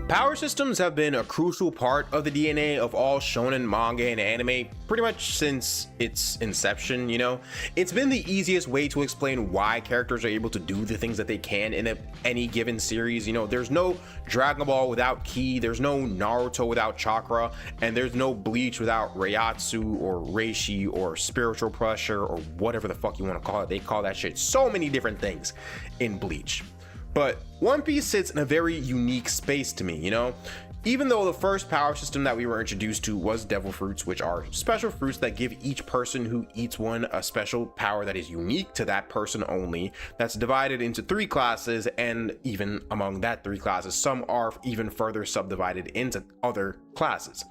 Power systems have been a crucial part of the DNA of all shonen manga and anime pretty much since its inception, you know? It's been the easiest way to explain why characters are able to do the things that they can in any given series. You know, there's no Dragon Ball without Ki, there's no Naruto without chakra, and there's no Bleach without Reiatsu or Reishi or spiritual pressure or whatever the fuck you want to call it. They call that shit so many different things in Bleach. But One Piece sits in a very unique space to me, you know? Even though the first power system that we were introduced to was devil fruits, which are special fruits that give each person who eats one a special power that is unique to that person only, that's divided into 3 classes, and even among that 3 classes, some are even further subdivided into other classes.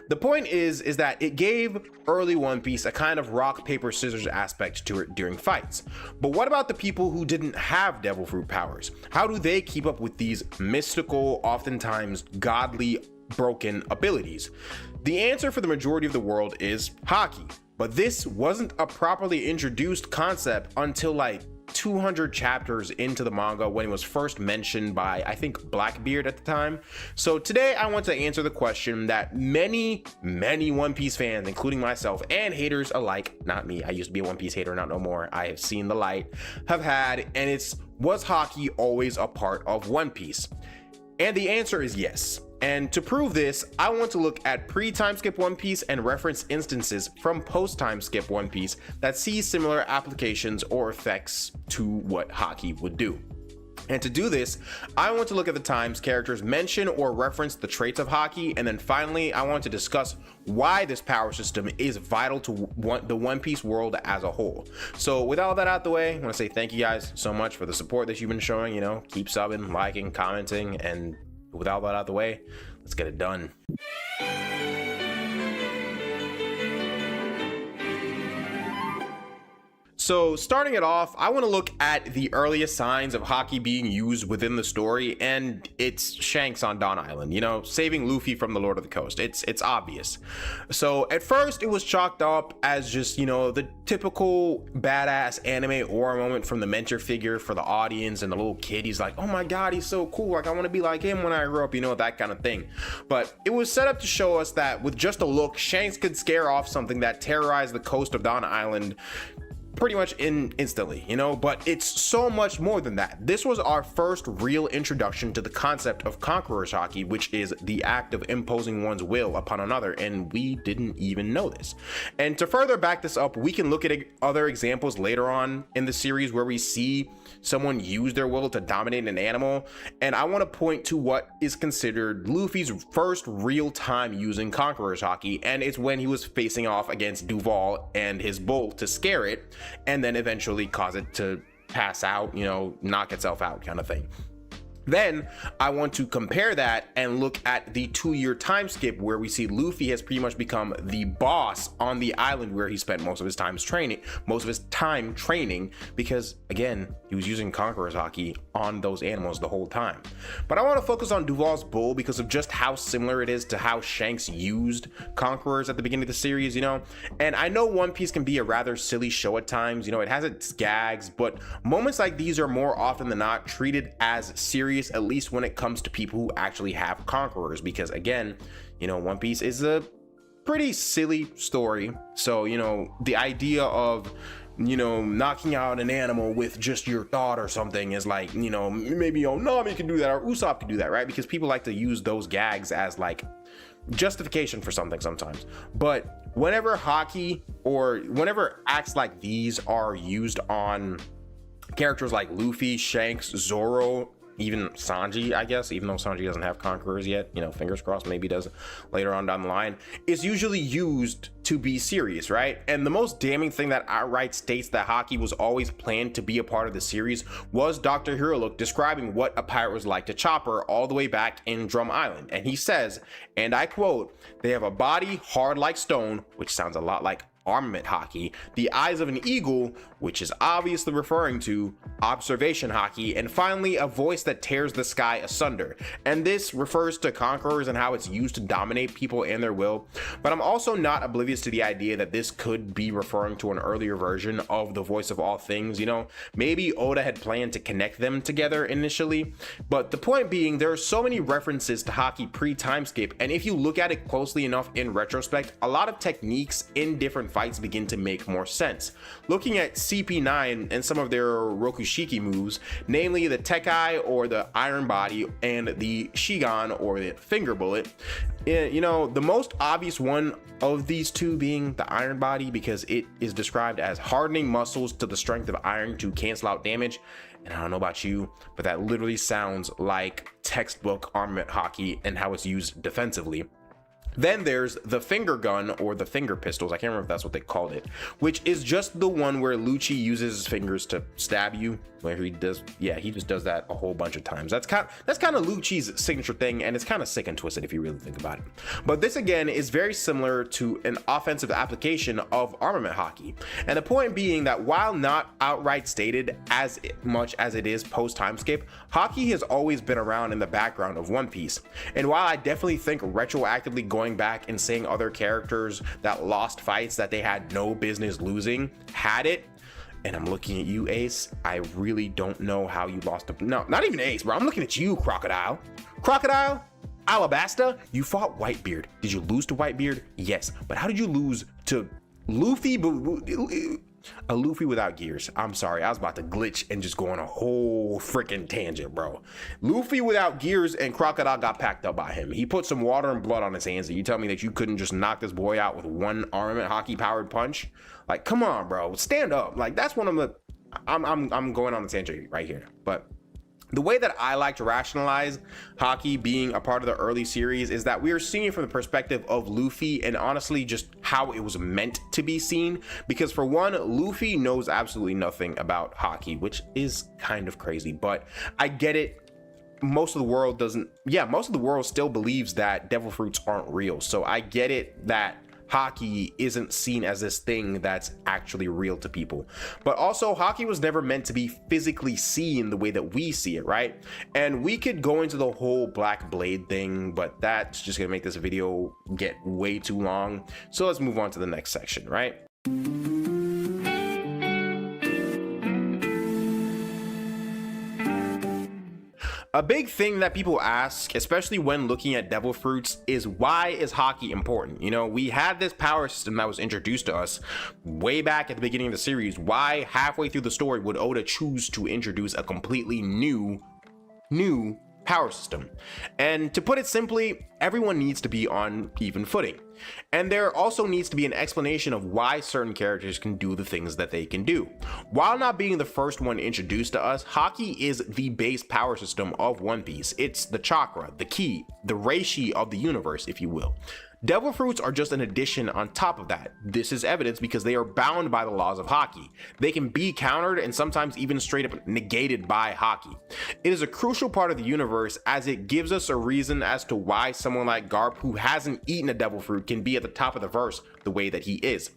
The point is that it gave early One Piece a kind of rock, paper, scissors aspect to it during fights. But what about the people who didn't have devil fruit powers? How do they keep up with these mystical, oftentimes godly, broken abilities? The answer for the majority of the world is Haki, but this wasn't a properly introduced concept until like 200 chapters into the manga, when it was first mentioned by, I think, Blackbeard at the time. So today I want to answer the question that many One Piece fans, including myself, and haters alike, not me, I used to be a One Piece hater, not no more, I have seen the light, have had, and it's, was Haki always a part of One Piece? And the answer is yes. And to prove this, I want to look at pre-time skip One Piece and reference instances from post-time skip One Piece that see similar applications or effects to what Haki would do. And to do this, I want to look at the times characters mention or reference the traits of Haki, and then finally I want to discuss why this power system is vital to the One Piece world as a whole. So with all that out the way, I want to say thank you guys so much for the support that you've been showing. You know, keep subbing, liking, commenting, and with all that out the way, let's get it done. So starting it off, I want to look at the earliest signs of Haki being used within the story, and it's Shanks on Dawn Island, you know, saving Luffy from the Lord of the Coast. It's obvious. So at first it was chalked up as just, you know, the typical badass anime aura moment from the mentor figure for the audience, and the little kid, he's like, oh my god, he's so cool, like I want to be like him when I grow up, you know, that kind of thing. But it was set up to show us that with just a look, Shanks could scare off something that terrorized the coast of Dawn Island pretty much instantly, you know. But it's so much more than that. This was our first real introduction to the concept of Conquerors Hockey, which is the act of imposing one's will upon another, and we didn't even know this. And to further back this up, we can look at other examples later on in the series where we see someone use their will to dominate an animal, and I want to point to what is considered Luffy's first real time using Conquerors Hockey, and it's when he was facing off against Duval and his bull to scare it, and then eventually cause it to pass out, you know, knock itself out kind of thing. Then I want to compare that and look at the 2-year time skip where we see Luffy has pretty much become the boss on the island where he spent most of his time training, because again, he was using Conquerors Hockey on those animals the whole time. But I want to focus on Duval's bull because of just how similar it is to how Shanks used Conquerors at the beginning of the series, you know. And I know One Piece can be a rather silly show at times, you know, it has its gags, but moments like these are more often than not treated as serious, at least when it comes to people who actually have conquerors, because again, you know, One Piece is a pretty silly story. So, you know, the idea of, you know, knocking out an animal with just your thought or something is like, you know, maybe Nami can do that or Usopp can do that, right? Because people like to use those gags as like justification for something sometimes. But whenever Haki or whenever acts like these are used on characters like Luffy, Shanks, Zoro, even Sanji, I guess, even though Sanji doesn't have conquerors yet, you know, fingers crossed, maybe does later on down the line, is usually used to be serious, right? And the most damning thing that outright states that Haki was always planned to be a part of the series was Dr. Hirolook describing what a pirate was like to Chopper all the way back in Drum Island. And he says, and I quote, "They have a body hard like stone," which sounds a lot like armament haki, the eyes of an eagle, which is obviously referring to observation haki, and finally a voice that tears the sky asunder. And this refers to Conquerors and how it's used to dominate people and their will. But I'm also not oblivious to the idea that this could be referring to an earlier version of the voice of all things. You know, maybe Oda had planned to connect them together initially, but the point being, there are so many references to Haki pre-timeskip, and if you look at it closely enough in retrospect, a lot of techniques in different fights begin to make more sense. Looking at CP9 and some of their Rokushiki moves, namely the Tekai or the Iron Body and the Shigan or the Finger Bullet, you know, the most obvious one of these two being the Iron Body, because it is described as hardening muscles to the strength of iron to cancel out damage. And I don't know about you, but that literally sounds like textbook armament haki and how it's used defensively. Then there's the finger gun or the finger pistols, I can't remember if that's what they called it, which is just the one where Lucci uses his fingers to stab you, where he does, yeah, he just does that a whole bunch of times. That's kind of Lucci's signature thing, and it's kind of sick and twisted if you really think about it. But this again is very similar to an offensive application of armament haki. And the point being that while not outright stated as much as it is post timeskip, Haki has always been around in the background of One Piece. And while I definitely think retroactively going back and seeing other characters that lost fights that they had no business losing had it, and I'm looking at you, Ace, I really don't know how you lost a, no, not even Ace, bro, I'm looking at you, Crocodile, Alabasta, you fought Whitebeard. Did you lose to Whitebeard? Yes, but how did you lose to Luffy? A Luffy without gears. I'm sorry, I was about to glitch and just go on a whole freaking tangent, bro. Luffy without gears, and Crocodile got packed up by him. He put some water and blood on his hands, and you tell me that you couldn't just knock this boy out with one armament haki powered punch? Like, come on, bro, stand up. Like, that's one of the, I'm going on the tangent right here. But the way that I like to rationalize Haki being a part of the early series is that we are seeing it from the perspective of Luffy, and honestly just how it was meant to be seen. Because for one, Luffy knows absolutely nothing about Haki, which is kind of crazy, but I get it. Most of the world doesn't, yeah, most of the world still believes that devil fruits aren't real. So I get it that Haki isn't seen as this thing that's actually real to people. But also, Haki was never meant to be physically seen the way that we see it, right? And we could go into the whole Black Blade thing, but that's just gonna make this video get way too long. So let's move on to the next section, right? A big thing that people ask, especially when looking at devil fruits, is why is Haki important? You know, we had this power system that was introduced to us way back at the beginning of the series. Why halfway through the story would Oda choose to introduce a completely new power system? And to put it simply, everyone needs to be on even footing. And there also needs to be an explanation of why certain characters can do the things that they can do. While not being the first one introduced to us, Haki is the base power system of One Piece. It's the chakra, the key, the reishi of the universe, if you will. Devil fruits are just an addition on top of that. This is evidence because they are bound by the laws of Haki. They can be countered and sometimes even straight up negated by Haki. It is a crucial part of the universe as it gives us a reason as to why someone like Garp, who hasn't eaten a devil fruit, can be at the top of the verse the way that he is.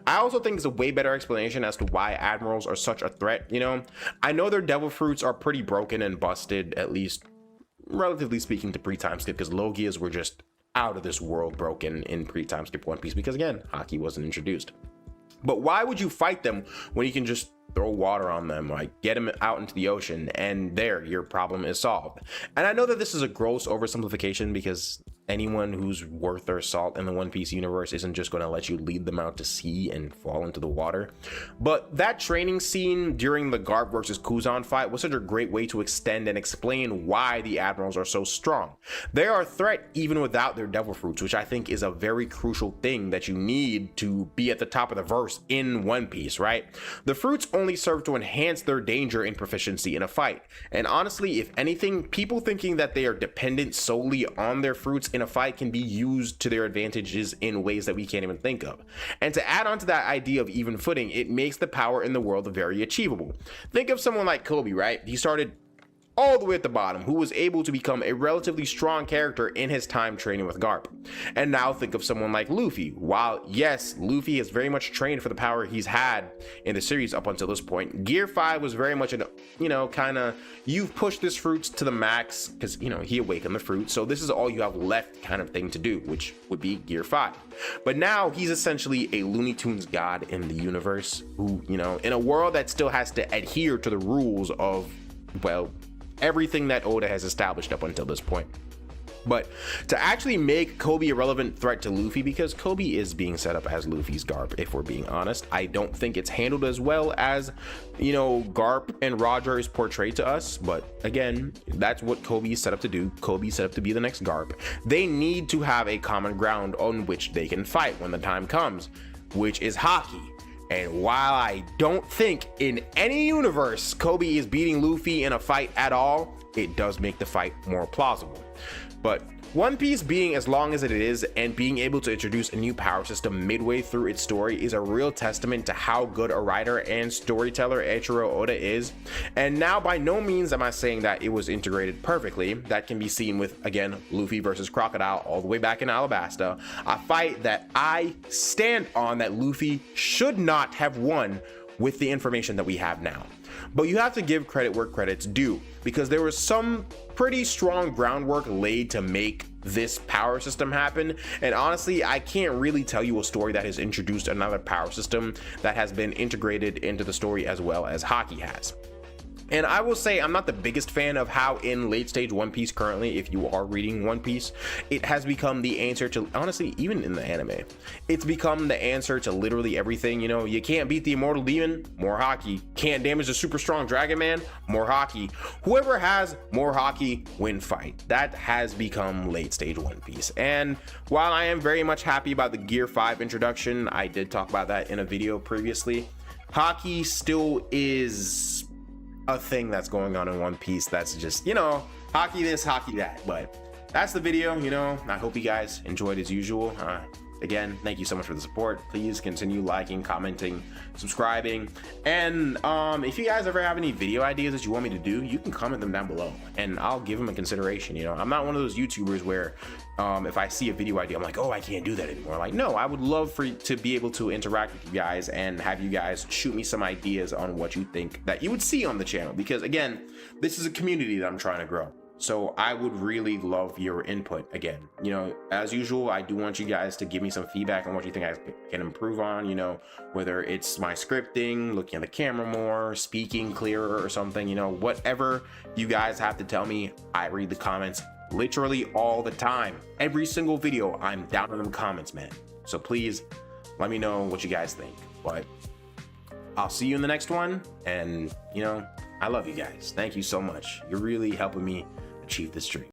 I also think it's a way better explanation as to why admirals are such a threat. You know, I know their devil fruits are pretty broken and busted, at least relatively speaking to pre-timeskip, because Logias were just out of this world broken in pre-timeskip One Piece, because again, Haki wasn't introduced. But why would you fight them when you can just throw water on them, like get them out into the ocean, and there, your problem is solved? And I know that this is a gross oversimplification, because anyone who's worth their salt in the One Piece universe isn't just going to let you lead them out to sea and fall into the water. But that training scene during the Garp versus Kuzan fight was such a great way to extend and explain why the admirals are so strong. They are a threat even without their devil fruits, which I think is a very crucial thing that you need to be at the top of the verse in One Piece, right? The fruits only serve to enhance their danger and proficiency in a fight. And honestly, if anything, people thinking that they are dependent solely on their fruits in a fight can be used to their advantages in ways that we can't even think of. And to add on to that idea of even footing, it makes the power in the world very achievable. Think of someone like Kobe, right? He started all the way at the bottom, who was able to become a relatively strong character in his time training with Garp. And now think of someone like Luffy. While yes, Luffy is very much trained for the power he's had in the series up until this point, Gear 5 was very much an, kind of, you've pushed this fruit to the max because, he awakened the fruit. So this is all you have left kind of thing to do, which would be Gear 5. But now he's essentially a Looney Tunes god in the universe who, in a world that still has to adhere to the rules of, well, everything that Oda has established up until this point. But to actually make Kobe a relevant threat to Luffy, because Kobe is being set up as Luffy's Garp, if we're being honest, I don't think it's handled as well as, Garp and Roger is portrayed to us. But again, that's what Kobe is set up to do. Kobe is set up to be the next Garp. They need to have a common ground on which they can fight when the time comes, which is Haki. And while I don't think in any universe Kobe is beating Luffy in a fight at all, it does make the fight more plausible. But One Piece being as long as it is and being able to introduce a new power system midway through its story is a real testament to how good a writer and storyteller Eiichiro Oda is. And now by no means am I saying that it was integrated perfectly. That can be seen with, again, Luffy versus Crocodile all the way back in Alabasta, a fight that I stand on that Luffy should not have won with the information that we have now. But you have to give credit where credit's due, because there was some pretty strong groundwork laid to make this power system happen. And honestly, I can't really tell you a story that has introduced another power system that has been integrated into the story as well as Haki has. And I will say I'm not the biggest fan of how in late stage One Piece currently, if you are reading One Piece, it has become the answer to, honestly, even in the anime, it's become the answer to literally everything. You can't beat the immortal demon, more Haki. Can't damage the super strong dragon man, more Haki. Whoever has more Haki, win fight. That has become late stage One Piece. And while I am very much happy about the Gear 5 introduction, I did talk about that in a video previously, Haki still is a thing that's going on in One Piece that's just, Haki this, Haki that. But that's the video. I hope you guys enjoyed as usual. Again, thank you so much for the support. Please continue liking, commenting, subscribing, and if you guys ever have any video ideas that you want me to do, you can comment them down below and I'll give them a consideration. I'm not one of those YouTubers where if I see a video idea, I'm like, oh, I can't do that anymore. Like, no, I would love for you to be able to interact with you guys and have you guys shoot me some ideas on what you think that you would see on the channel, because again, this is a community that I'm trying to grow. So I would really love your input. Again, as usual, I do want you guys to give me some feedback on what you think I can improve on, whether it's my scripting, looking at the camera more, speaking clearer or something, whatever you guys have to tell me. I read the comments literally all the time. Every single video, I'm down in the comments, man. So please let me know what you guys think. But I'll see you in the next one. And, I love you guys. Thank you so much. You're really helping me achieve this dream.